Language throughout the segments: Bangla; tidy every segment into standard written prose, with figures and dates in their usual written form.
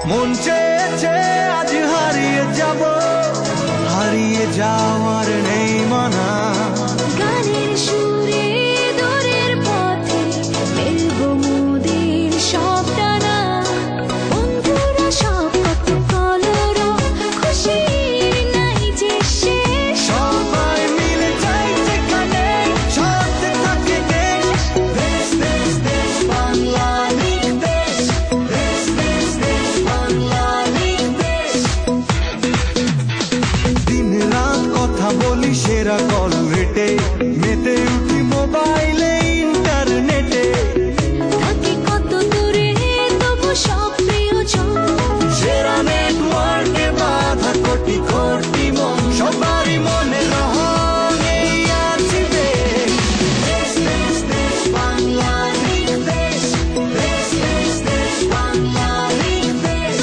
মন চেয়েছে আজ হারিয়ে যাব, হারিয়ে যাওয়ার নেই মানা। গানের সুরে দূরের পথে মেলবো মোদের সব টানা। বন্ধুরা সব কত কলরব, খুশির নাই যে শেষ। সবাই মিলে যাই যেখানে, সাথে থাকে দেশ। দেশ দেশ দেশ বাংলালিং দেশ, দেশ দেশ দেশ বাংলালিং দেশ। দিন রাত কথা বলি সেরা কল রেটে, মেতে উঠি মোবাইলে ইন্টারনেটে। থাকে কত দূরে তবু সব প্রিয়জন। সেরা নেটওয়ার্কে বাধা কোটি কোটি মন, সবারই মনে রহন এই আছি দেশ। দেশ দেশ দেশ বাংলালিং দেশ, দেশ দেশ দেশ বাংলালিং দেশ।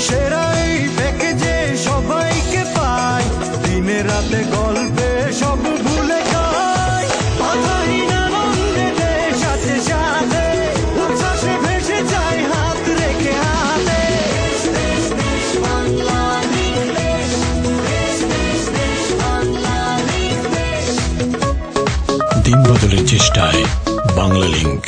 সেরাই প্যাকেজে সবাইকে পাই, দিনে রাতে গল্পে সব ভুলে যাই। বাধাহীন আনন্দে দেশ আছে সাথে, উচ্ছ্বাসে ভেসে যাই হাত রেখে হাতে। দেশ দেশ দেশ বাংলালিং দেশ, দেশ দেশ দেশ বাংলালিং দেশ। দিন বদলের চেষ্টায় বাংলালিংক।